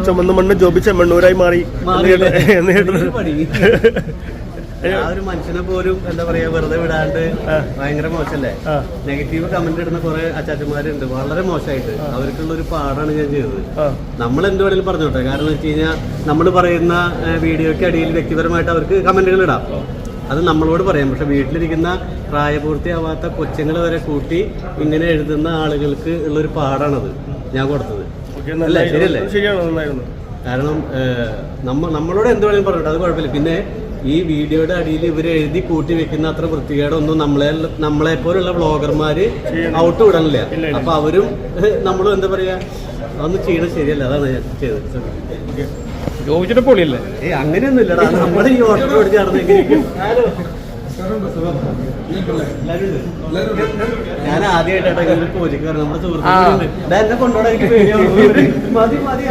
ചുമന്ന മണ്ണ് ജോബി ചെമ്മണ്ണൂരായി മാറി. ആ ഒരു മനുഷ്യനെ പോലും എന്താ പറയാ വെറുതെ വിടാണ്ട് ഭയങ്കര മോശമല്ലേ. നെഗറ്റീവ് കമന്റ് ഇടുന്ന കുറെ അച്ചാച്ചന്മാരുണ്ട്, വളരെ മോശമായിട്ട്. അവർക്കുള്ള ഒരു പാടാണ് ഞാൻ ചെയ്തത്. നമ്മൾ എന്ത് വേണേലും പറഞ്ഞോട്ടെ, കാരണം വെച്ച് കഴിഞ്ഞാൽ നമ്മൾ പറയുന്ന വീഡിയോയ്ക്ക് അടിയിൽ വ്യക്തിപരമായിട്ട് അവർക്ക് കമന്റുകൾ ഇടാം, അത് നമ്മളോട് പറയാം. പക്ഷെ വീട്ടിലിരിക്കുന്ന പ്രായപൂർത്തിയാവാത്ത കൊച്ചുങ്ങൾ വരെ കൂട്ടി ഇങ്ങനെ എഴുതുന്ന ആളുകൾക്ക് ഉള്ളൊരു പാടാണത് ഞാൻ കൊടുത്തത്. അല്ലേ? ശരിയല്ലേ? കാരണം നമ്മളോട് എന്ത് വേണമെങ്കിലും പറഞ്ഞോട്ടെ, അത് കുഴപ്പമില്ല. പിന്നെ ഈ വീഡിയോയുടെ അടിയിൽ ഇവർ എഴുതി കൂട്ടി വെക്കുന്ന അത്ര വൃത്തികേടൊന്നും നമ്മളെ പോലുള്ള വ്ളോഗർമാര് ഔട്ട് വിടണില്ല. അപ്പൊ അവരും നമ്മളും എന്താ പറയാ, അതൊന്നും ചെയ്യണത് ശരിയല്ല. അതാണ് ഞാൻ ചെയ്തത്. ജോബിച്ചിട്ട് പൊളിയല്ലേ? അങ്ങനെയൊന്നും ഇല്ലടാ, നമ്മുടെ ഈ ഓട്ടോ ഓടിച്ച് നടന്നെങ്കിൽ. ഞാൻ ആദ്യമായിട്ടാ കോച്ചിക്ക് പറഞ്ഞു, നമ്മുടെ സുഹൃത്തുക്കളുണ്ട്, എന്നെ കൊണ്ടോടാ, എനിക്ക് പേടിയാവും. മതി മതി.